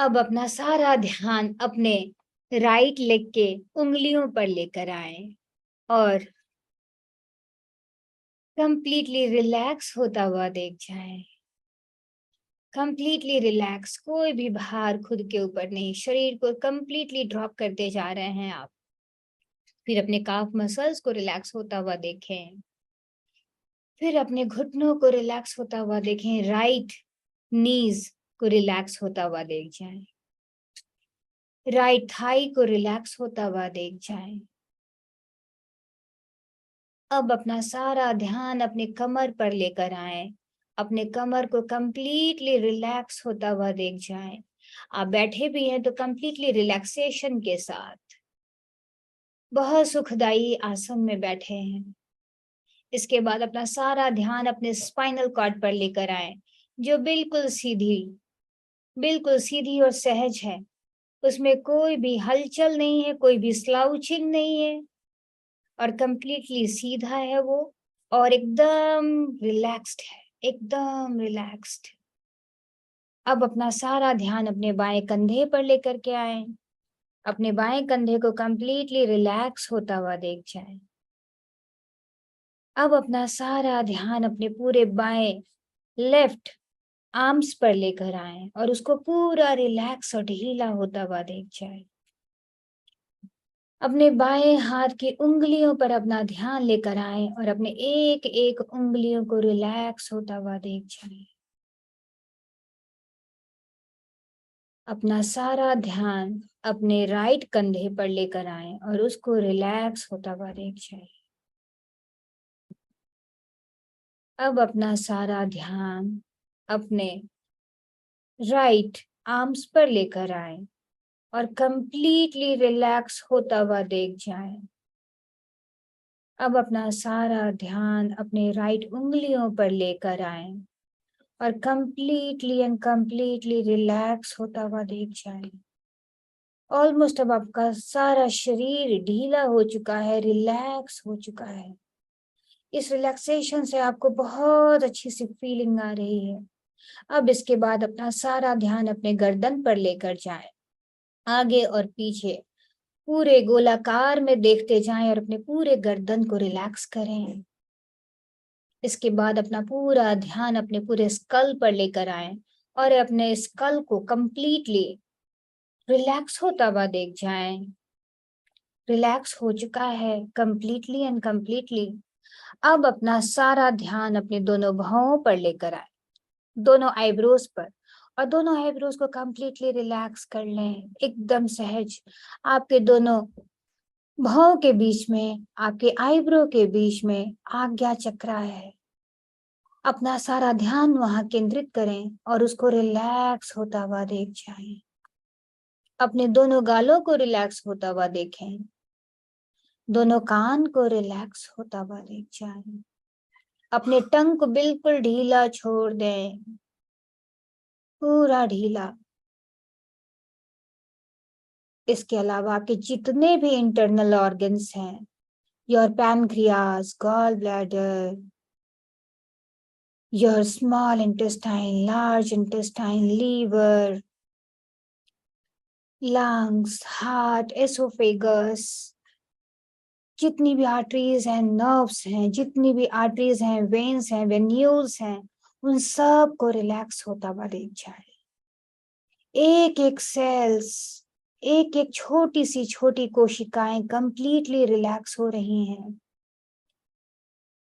अब अपना सारा ध्यान अपने राइट लेग के उंगलियों पर लेकर आए और कंप्लीटली रिलैक्स होता हुआ देख जाए। कंप्लीटली रिलैक्स, कोई भी भार खुद के ऊपर नहीं, शरीर को कंप्लीटली ड्रॉप करते जा रहे हैं आप। फिर अपने काफ मसल्स को रिलैक्स होता हुआ देखें। फिर अपने घुटनों को रिलैक्स होता हुआ देखें। राइट नीज को रिलैक्स होता हुआ देख जाएं। राइट थाई को रिलैक्स होता हुआ देख जाएं। अब अपना सारा ध्यान अपने कमर पर लेकर आए। अपने कमर को कंप्लीटली रिलैक्स होता हुआ देख जाएं। आप बैठे भी हैं तो कंप्लीटली रिलैक्सेशन के साथ बहुत सुखदाई आसन में बैठे हैं। इसके बाद अपना सारा ध्यान अपने स्पाइनल कॉर्ड पर लेकर आए, जो बिल्कुल सीधी और सहज है। उसमें कोई भी हलचल नहीं है, कोई भी स्लाउचिंग नहीं है और कंप्लीटली सीधा है वो और एकदम रिलैक्स्ड है, एकदम रिलैक्स्ड। अब अपना सारा ध्यान अपने बाएं कंधे पर लेकर के आए। अपने बाएं कंधे को कंप्लीटली रिलैक्स होता हुआ देख जाए। अब अपना सारा ध्यान अपने पूरे बाएं लेफ्ट आर्म्स पर लेकर आए और उसको पूरा रिलैक्स और ढीला होता हुआ देख जाए। अपने बाएं हाथ की उंगलियों पर अपना ध्यान लेकर आए और अपने एक एक उंगलियों को रिलैक्स होता हुआ देख जाए। अपना सारा ध्यान अपने राइट कंधे पर लेकर आए और उसको रिलैक्स होता हुआ देख जाए। अब अपना सारा ध्यान अपने राइट आर्म्स पर लेकर आए और कंप्लीटली रिलैक्स होता हुआ देख जाए। अब अपना सारा ध्यान अपने राइट उंगलियों पर लेकर आए और कंप्लीटली एंड कंप्लीटली रिलैक्स होता हुआ देख जाए। ऑलमोस्ट अब आपका सारा शरीर ढीला हो चुका है, रिलैक्स हो चुका है। इस रिलैक्सेशन से आपको बहुत अच्छी सी फीलिंग आ रही है। अब इसके बाद अपना सारा ध्यान अपने गर्दन पर लेकर जाएं, आगे और पीछे पूरे गोलाकार में देखते जाएं और अपने पूरे गर्दन को रिलैक्स करें। इसके बाद अपना पूरा ध्यान अपने पूरे स्कल पर लेकर आए और अपने स्कल को कंप्लीटली रिलैक्स होता हुआ देख जाएं। रिलैक्स हो चुका है कंप्लीटली एंड कंप्लीटली। अब अपना सारा ध्यान अपने दोनों भौं पर लेकर आए, दोनों आईब्रोज पर, और दोनों आईब्रोज को कंप्लीटली रिलैक्स कर लें, एकदम सहज। आपके दोनों भौं के बीच में, आपके आईब्रो के बीच में आज्ञा चक्र है। अपना सारा ध्यान वहां केंद्रित करें और उसको रिलैक्स होता हुआ देख जाएं। अपने दोनों गालों को रिलैक्स होता हुआ देखें, दोनों कान को रिलैक्स होता हुआ देख जाएं। अपने टंग को बिल्कुल ढीला छोड़ दें, पूरा ढीला। इसके अलावा आपके जितने भी इंटरनल ऑर्गन्स हैं, your pancreas, gall bladder, your small intestine, large intestine, liver, lungs, heart, oesophagus, जितनी भी आर्टरीज हैं, नर्व्स हैं, जितनी भी आर्टरीज हैं, वेन्स हैं, वेन्यूल्स हैं, उन सब को रिलैक्स होता हुआ देख जाए। एक एक सेल्स, एक एक छोटी सी छोटी कोशिकाएं कंप्लीटली रिलैक्स हो रही हैं।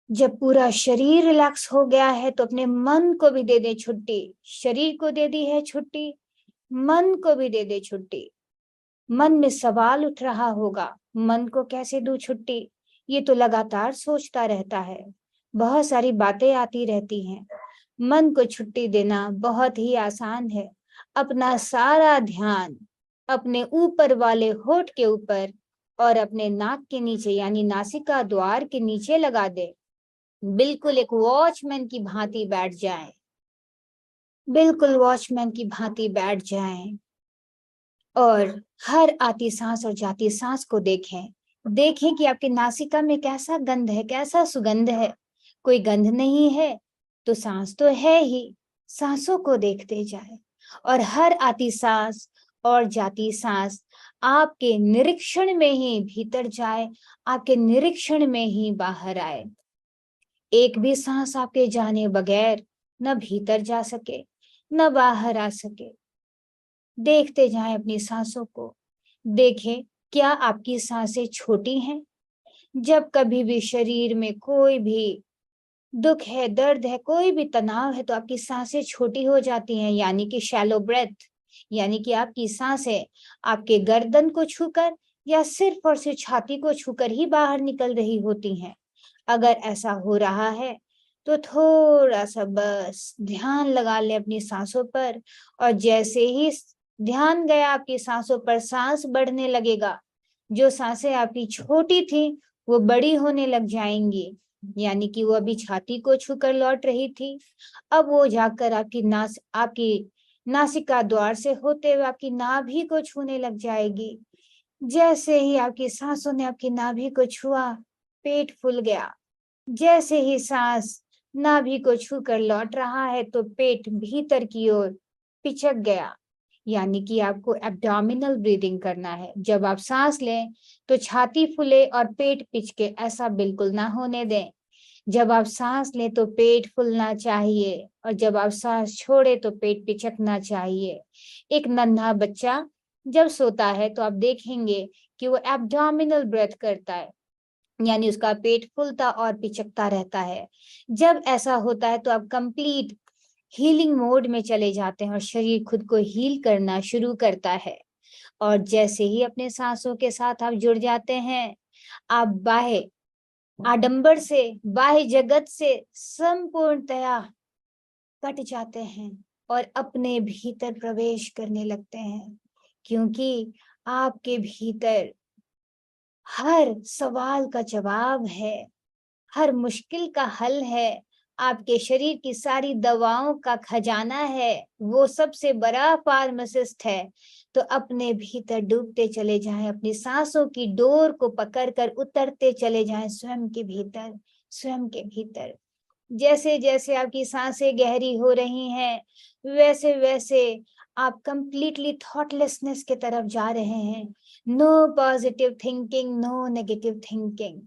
जब पूरा शरीर रिलैक्स हो गया है तो अपने मन को भी दे दे छुट्टी। शरीर को दे दी है छुट्टी, मन को भी दे दे छुट्टी। मन में सवाल उठ रहा होगा, मन को कैसे दूं छुट्टी, ये तो लगातार सोचता रहता है, बहुत सारी बातें आती रहती हैं। मन को छुट्टी देना बहुत ही आसान है। अपना सारा ध्यान अपने ऊपर वाले होठ के ऊपर और अपने नाक के नीचे यानी नासिका द्वार के नीचे लगा दे। बिल्कुल एक वॉचमैन की भांति बैठ जाएं, बिल्कुल वॉचमैन की भांति बैठ जाएं और हर आती सांस और जाती सांस को देखें। देखें कि आपकी नासिका में कैसा गंध है, कैसा सुगंध है। कोई गंध नहीं है तो सांस तो है ही, सांसों को देखते जाए। और हर आती सांस और जाती सांस आपके निरीक्षण में ही भीतर जाए, आपके निरीक्षण में ही बाहर आए। एक भी सांस आपके जाने बगैर न भीतर जा सके, न बाहर आ सके। देखते जाएं अपनी सांसों को। देखें क्या आपकी सांसें छोटी हैं? जब कभी भी शरीर में कोई भी दुख है, दर्द है, कोई भी तनाव है तो आपकी सांसें छोटी हो जाती हैं, यानी कि शैलो ब्रेथ, यानी कि आपकी सांसें आपके गर्दन को छूकर या सिर्फ और सिर्फ छाती को छूकर ही बाहर निकल रही होती हैं। अगर ऐसा हो रहा है तो थोड़ा सा बस ध्यान लगा ले अपनी सांसों पर, और जैसे ही ध्यान गया आपकी सांसों पर, सांस बढ़ने लगेगा। जो सांसें आपकी छोटी थी वो बड़ी होने लग जाएंगी, यानी कि वो अभी छाती को छूकर लौट रही थी, अब वो जाकर आपकी नासिका द्वार से होते हुए आपकी नाभि को छूने लग जाएगी। जैसे ही आपकी सांसों ने आपकी नाभि को छुआ, पेट फूल गया। जैसे ही सांस नाभि को छूकर लौट रहा है तो पेट भीतर की ओर पिचक गया, यानी कि आपको एब्डोमिनल ब्रीदिंग करना है। जब आप सांस लें तो छाती फूले और पेट पिचके, ऐसा बिल्कुल ना होने दें। जब आप सांस लें तो पेट फूलना चाहिए, और जब आप सांस छोड़े तो पेट पिचकना चाहिए। एक नन्हा बच्चा जब सोता है तो आप देखेंगे कि वो एब्डोमिनल ब्रेथ करता है, यानी उसका पेट फूलता और पिचकता रहता है। जब ऐसा होता है तो आप कंप्लीट हीलिंग मोड में चले जाते हैं और शरीर खुद को हील करना शुरू करता है। और जैसे ही अपने सांसों के साथ आप जुड़ जाते हैं, आप बाह्य आडंबर से, बाह्य जगत से संपूर्णतया कट जाते हैं और अपने भीतर प्रवेश करने लगते हैं, क्योंकि आपके भीतर हर सवाल का जवाब है, हर मुश्किल का हल है, आपके शरीर की सारी दवाओं का खजाना है, वो सबसे बड़ा फार्मासिस्ट है। तो अपने भीतर डूबते चले जाएं, अपनी सांसों की डोर को पकड़कर उतरते चले जाएं स्वयं के भीतर, स्वयं के भीतर। जैसे जैसे आपकी सांसें गहरी हो रही हैं, वैसे वैसे आप कंप्लीटली थॉटलेसनेस की तरफ जा रहे हैं। No positive thinking, no negative thinking,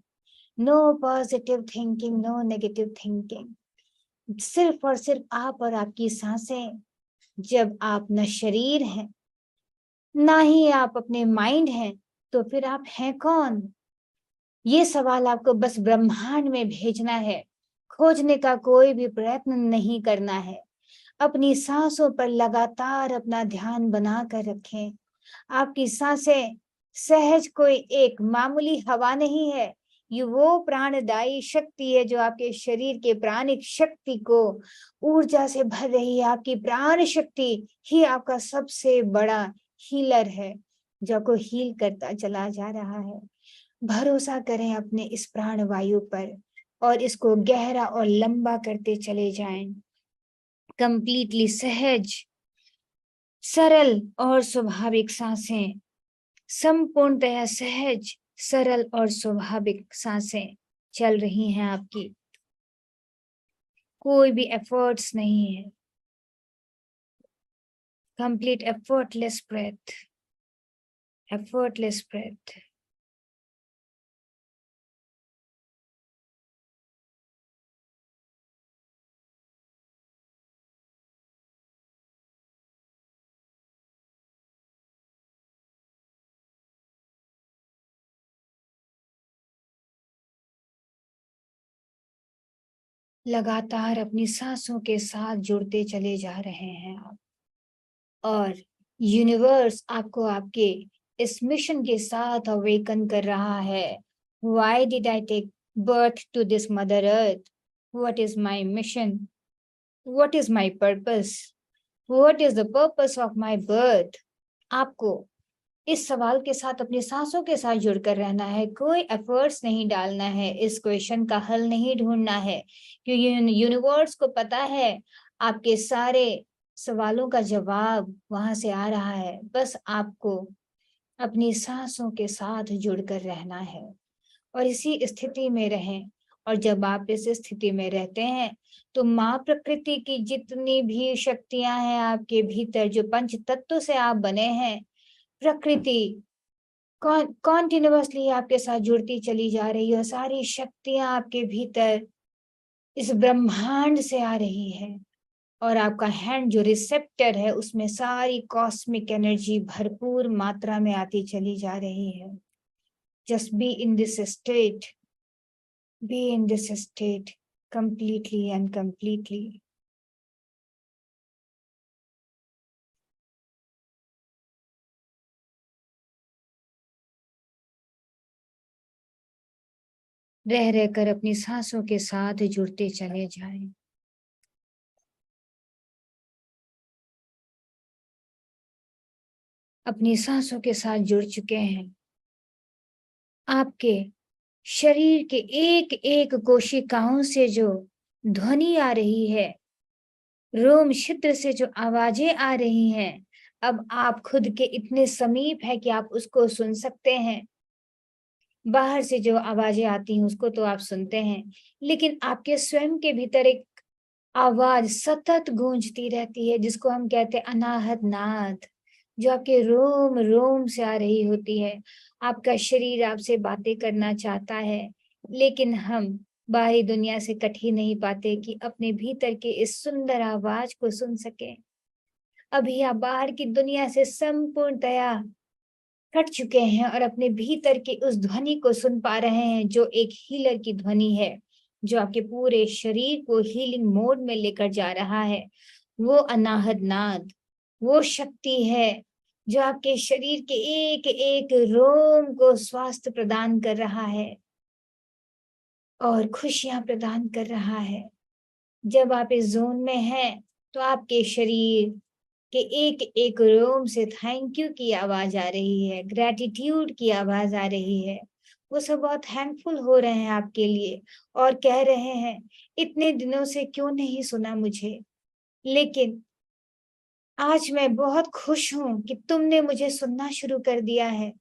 no positive thinking, no negative thinking. सिर्फ और सिर्फ आप और आपकी सांसें। जब आप न शरीर हैं, ना ही आप अपने माइंड हैं, तो फिर आप हैं कौन? ये सवाल आपको बस ब्रह्मांड में भेजना है, खोजने का कोई भी प्रयत्न नहीं करना है। अपनी सांसों पर लगातार अपना ध्यान बना कर रखें। आपकी सांसें सहज कोई एक मामूली हवा नहीं है, ये वो प्राणदायी शक्ति है जो आपके शरीर के प्राणिक शक्ति को ऊर्जा से भर रही है। आपकी प्राण शक्ति ही आपका सबसे बड़ा हीलर है, जो को हील करता चला जा रहा है। भरोसा करें अपने इस प्राण वायु पर और इसको गहरा और लंबा करते चले जाएं। कंप्लीटली सहज, सरल और स्वाभाविक सांसें, संपूर्णतया सहज, सरल और स्वाभाविक सांसें चल रही हैं आपकी। कोई भी एफर्ट्स नहीं है। Complete effortless breath, effortless breath. लगातार अपनी सांसों के साथ जुड़ते चले जा रहे हैं आप, और यूनिवर्स आपको आपके इस मिशन के साथ अवेकन कर रहा है। Why did I take birth to this mother earth? What is my mission? What is my purpose? What is the purpose of my birth? आपको इस सवाल के साथ अपनी सांसों के साथ जुड़कर रहना है। कोई एफर्ट्स नहीं डालना है, इस क्वेश्चन का हल नहीं ढूंढना है, क्योंकि यूनिवर्स को पता है आपके सारे सवालों का जवाब वहां से आ रहा है। बस आपको अपनी सांसों के साथ जुड़कर रहना है और इसी स्थिति में रहें और जब आप इस स्थिति में रहते हैं तो माँ प्रकृति की जितनी भी शक्तियां हैं आपके भीतर, जो पंच तत्व से आप बने हैं, प्रकृति कॉन्टिन्यूअसली आपके साथ जुड़ती चली जा रही है। सारी शक्तियां आपके भीतर इस ब्रह्मांड से आ रही है और आपका हैंड जो रिसेप्टर है उसमें सारी कॉस्मिक एनर्जी भरपूर मात्रा में आती चली जा रही है। Just be in this state, be in this state completely and completely. रह रहकर अपनी सांसों के साथ जुड़ते चले जाएं। अपनी सांसों के साथ जुड़ चुके हैं। आपके शरीर के एक एक कोशिकाओं से जो ध्वनि आ रही है, रोम छिद्र से जो आवाजें आ रही हैं, अब आप खुद के इतने समीप है कि आप उसको सुन सकते हैं। बाहर से जो आवाजें आती हैं उसको तो आप सुनते हैं, लेकिन आपके स्वयं के भीतर एक आवाज सतत गूंजती रहती है जिसको हम कहते हैं अनाहत नाद, जो आपके रोम रोम से आ रही होती है। आपका शरीर आपसे बातें करना चाहता है, लेकिन हम बाहरी दुनिया से कट ही नहीं पाते कि अपने भीतर के इस सुंदर आवाज को सुन सके। अभी आप बाहर की दुनिया से संपूर्णतया कट चुके हैं और अपने भीतर की उस ध्वनि को सुन पा रहे हैं, जो एक हीलर की ध्वनि है, जो आपके पूरे शरीर को हीलिंग मोड में लेकर जा रहा है। वो अनाहत नाद, वो शक्ति है जो आपके शरीर के एक एक रोम को स्वास्थ्य प्रदान कर रहा है और खुशियां प्रदान कर रहा है। जब आप इस जोन में हैं तो आपके शरीर कि एक एक रोम से थैंक यू की आवाज आ रही है, ग्रेटिट्यूड की आवाज आ रही है। वो सब बहुत थैंकफुल हो रहे हैं आपके लिए और कह रहे हैं, इतने दिनों से क्यों नहीं सुना मुझे, लेकिन आज मैं बहुत खुश हूं कि तुमने मुझे सुनना शुरू कर दिया है।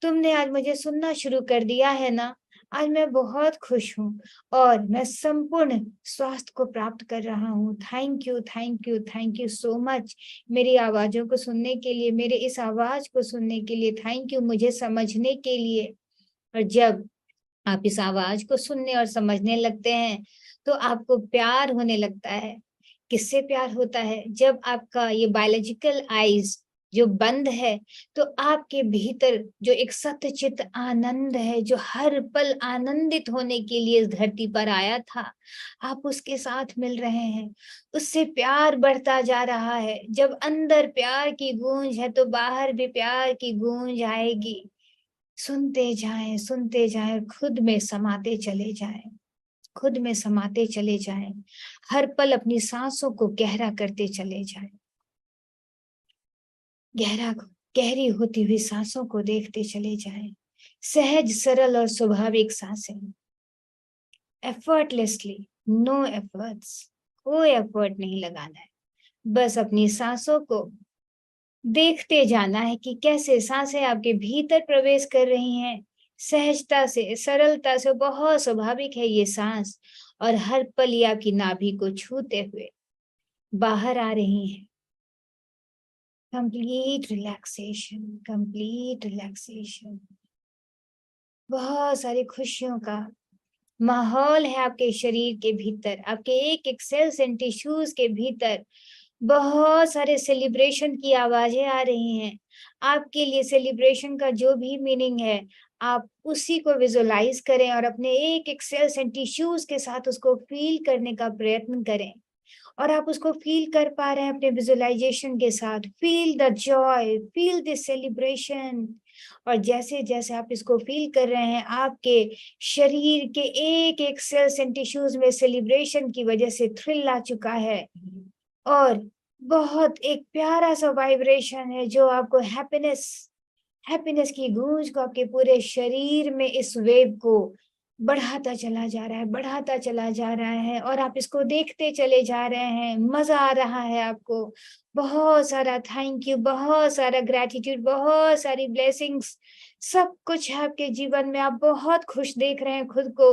तुमने आज मुझे सुनना शुरू कर दिया है ना, आज मैं बहुत खुश हूँ और मैं संपूर्ण स्वास्थ्य को प्राप्त कर रहा हूँ। Thank you, thank you, thank you so much मेरी आवाजों को सुनने के लिए, मेरे इस आवाज को सुनने के लिए। थैंक यू मुझे समझने के लिए। और जब आप इस आवाज को सुनने और समझने लगते हैं तो आपको प्यार होने लगता है। किससे प्यार होता है? जब आपका ये बायोलॉजिकल आईज जो बंद है, तो आपके भीतर जो एक सत्यचित आनंद है, जो हर पल आनंदित होने के लिए इस धरती पर आया था, आप उसके साथ मिल रहे हैं। उससे प्यार बढ़ता जा रहा है। जब अंदर प्यार की गूंज है तो बाहर भी प्यार की गूंज आएगी। सुनते जाएं और खुद में समाते चले जाएं, खुद में समाते चले जाएं। हर पल अपनी सांसों को गहरा करते चले जाएं। गहरी होती हुई सांसों को देखते चले जाएं। सहज, सरल और स्वाभाविक सांसें, एफर्टलेसली, नो एफर्ट्स, कोई एफर्ट नहीं लगाना है। बस अपनी सांसों को देखते जाना है कि कैसे सांसें आपके भीतर प्रवेश कर रही हैं, सहजता से, सरलता से। बहुत स्वाभाविक है ये सांस और हर पल ये आपकी नाभि को छूते हुए बाहर आ रही है। Complete relaxation, complete relaxation. बहुत सारी खुशियों का माहौल है आपके शरीर के भीतर, आपके एक एक सेल्स एंड टिश्यूज के भीतर। बहुत सारे सेलिब्रेशन की आवाजें आ रही हैं। आपके लिए सेलिब्रेशन का जो भी मीनिंग है, आप उसी को विजुअलाइज करें और अपने एक एक सेल्स एंड टिश्यूज के साथ उसको फील करने का प्रयत्न करें। और आप उसको फील कर पा रहे हैं अपने विजुअलाइजेशन के साथ। Feel the Joy, feel the celebration. और जैसे जैसे आप इसको फील कर रहे हैं, आपके शरीर के एक एक सेल्स एंड टिश्यूज में सेलिब्रेशन की वजह से थ्रिल आ चुका है और बहुत एक प्यारा सा वाइब्रेशन है जो आपको हैप्पीनेस की गूंज को आपके पूरे शरीर में इस वेव को बढ़ाता चला जा रहा है, बढ़ाता चला जा रहा है। और आप इसको देखते चले जा रहे हैं, मजा आ रहा है आपको। बहुत सारा थैंक यू, बहुत सारा ग्रेटिट्यूड, बहुत सारी ब्लेसिंग्स, सब कुछ है आपके जीवन में। आप बहुत खुश देख रहे हैं खुद को।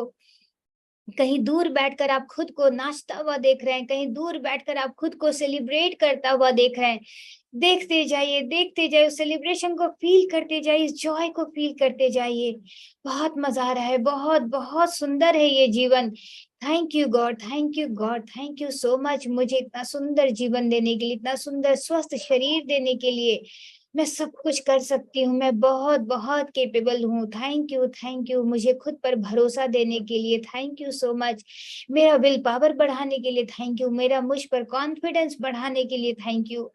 कहीं दूर बैठकर आप खुद को नाचता हुआ देख रहे हैं, कहीं दूर बैठकर आप खुद को सेलिब्रेट करता हुआ देख रहे हैं। देखते जाइए, उस सेलिब्रेशन को फ़ील करते जाइए, इस जॉय को फ़ील करते जाइए। बहुत मज़ा आ रहा है, बहुत, बहुत सुंदर है ये जीवन। Thank you God, thank you God, thank you so much मुझे इतना सुंदर जीवन देने के लिए, इतना सुंदर स्वस्थ शरीर देने के लिए। मैं सब कुछ कर सकती हूँ, मैं बहुत, बहुत कैपेबल हूँ। थैंक यू मुझे खुद पर भरोसा देने के लिए, थैंक यू सो मच। मेरा विल पावर बढ़ाने के लिए थैंक यू, मेरा मुझ पर कॉन्फिडेंस बढ़ाने के लिए थैंक यू।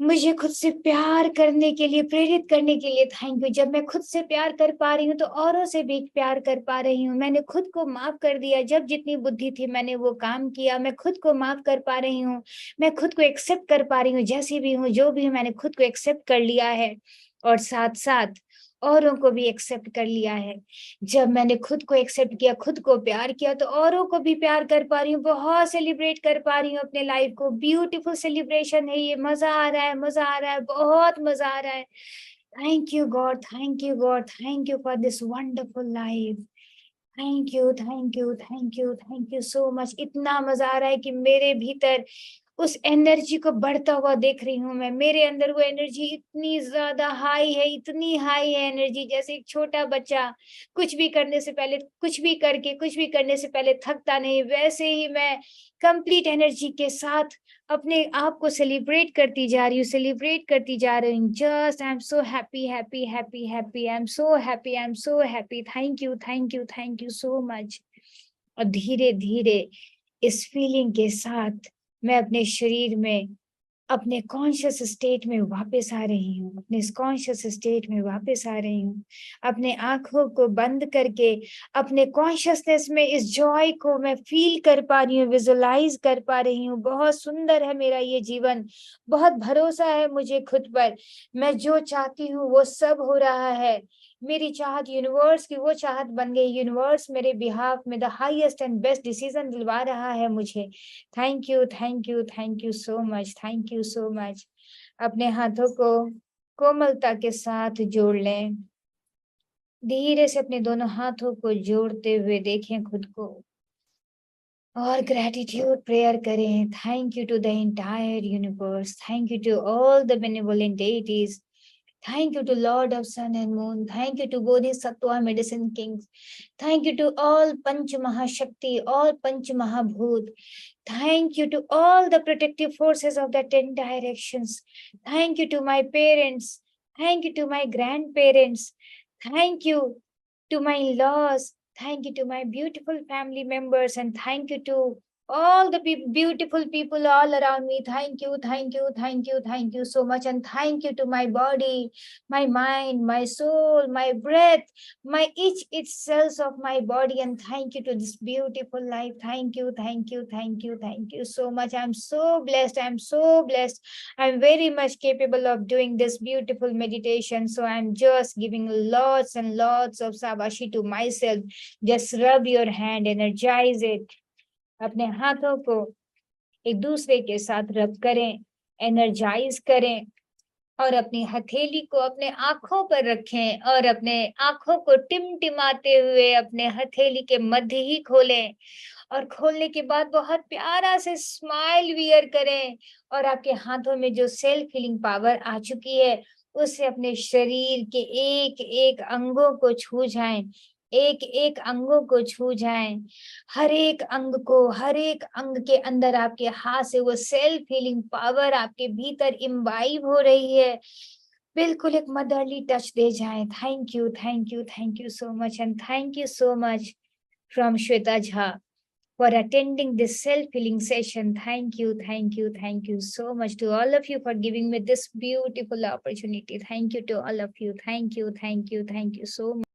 मुझे खुद से प्यार करने के लिए, प्रेरित करने के लिए थैंक यू। जब मैं खुद से प्यार कर पा रही हूँ, तो औरों से भी प्यार कर पा रही हूँ। मैंने खुद को माफ़ कर दिया, जब जितनी बुद्धि थी मैंने वो काम किया। मैं खुद को माफ़ कर पा रही हूँ, मैं खुद को एक्सेप्ट कर पा रही हूँ, जैसी भी हूँ, जो भी हूँ, मैंने खुद को एक्सेप्ट कर लिया है और साथ-साथ औरों को भी एक्सेप्ट कर लिया है। जब मैंने खुद को एक्सेप्ट किया, खुद को प्यार किया, तो औरों को भी प्यार कर पा रही हूँ, बहुत सेलिब्रेट कर पा रही हूँ अपने लाइफ को। ब्यूटीफुल सेलिब्रेशन है ये, मज़ा आ रहा है, मज़ा आ रहा है, बहुत मज़ा आ रहा है। Thank you God, thank you God, thank you for this wonderful life. Thank you, thank you, thank you, thank you so much. इतना मज़ा आ रहा है कि मेरे भीतर उस एनर्जी को बढ़ता हुआ देख रही हूँ मैं। मेरे अंदर वो एनर्जी इतनी ज़्यादा हाई है, इतनी हाई है एनर्जी, जैसे एक छोटा बच्चा कुछ भी करने से पहले, कुछ भी करके, कुछ भी करने से पहले थकता नहीं, वैसे ही मैं कंप्लीट एनर्जी के साथ अपने आप को सेलिब्रेट करती जा रही हूँ, सेलिब्रेट करती जा रही हूँ। Just I am so happy, happy, happy, happy, I am so happy, I am so happy. Thank you, thank you, thank you so much. और धीरे-धीरे इस फीलिंग के साथ मैं अपने शरीर में, अपने कॉन्शियस स्टेट में वापस आ रही हूँ, अपने इस कॉन्शियस स्टेट में वापस आ रही हूँ। अपने आँखों को बंद करके अपने कॉन्शियसनेस में इस जॉय को मैं फ़ील कर पा रही हूँ, विज़ुअलाइज़ कर पा रही हूँ। बहुत सुंदर है मेरा ये जीवन, बहुत भरोसा है मुझे खुद पर। मैं जो चाहती हूँ वो सब हो रहा है। मेरी चाहत यूनिवर्स की वो चाहत बन गई, यूनिवर्स मेरे बिहाफ में the highest and best decision दिलवा रहा है मुझे। Thank you, thank you, thank you so much, thank you so much. अपने हाथों को कोमलता के साथ जोड़ लें। धीरे से अपने दोनों हाथों को जोड़ते हुए देखें खुद को और ग्रैटिट्यूड प्रेयर करें। Thank you to the entire universe, thank you to all the benevolent deities, thank you to Lord of Sun and Moon, thank you to Bodhisattva Medicine Kings, thank you to all Panch Mahashakti, all Panch Mahabhut, thank you to all the protective forces of the 10 directions, thank you to my parents, thank you to my grandparents, thank you to my in-laws, thank you to my beautiful family members, and thank you to all the beautiful people all around me. Thank you, thank you, thank you, thank you so much. And thank you to my body, my mind, my soul, my breath, my each cells of my body. And thank you to this beautiful life. Thank you, thank you, thank you, thank you so much. I'm so blessed. I'm so blessed. I'm very much capable of doing this beautiful meditation. So I'm just giving lots and lots of sabashi to myself. Just rub your hand, energize it. अपने हाथों को एक दूसरे के साथ रब करें, energise करें और अपनी हथेली को अपने आँखों पर रखें और अपने आँखों को टिमटिमाते हुए अपने हथेली के मध्य ही खोलें और खोलने के बाद बहुत प्यारा से स्माइल वियर करें और आपके हाथों में जो सेल्फ हीलिंग पावर आ चुकी है, उससे अपने शरीर के एक-एक अंगों को छू जाएँ, एक-एक अंगों को छू जाएँ। हर एक अंग को, हर एक अंग के अंदर आपके हाथ से वो सेल्फ हीलिंग पावर आपके भीतर इम्बाइब हो रही है। बिल्कुल एक मदरली टच दे जाएँ। Thank you, thank you, thank you so much and thank you so much from Shweta Jha for attending this self-healing session. Thank you so much to all of you for giving me this beautiful opportunity. Thank you to all of you. Thank you so much.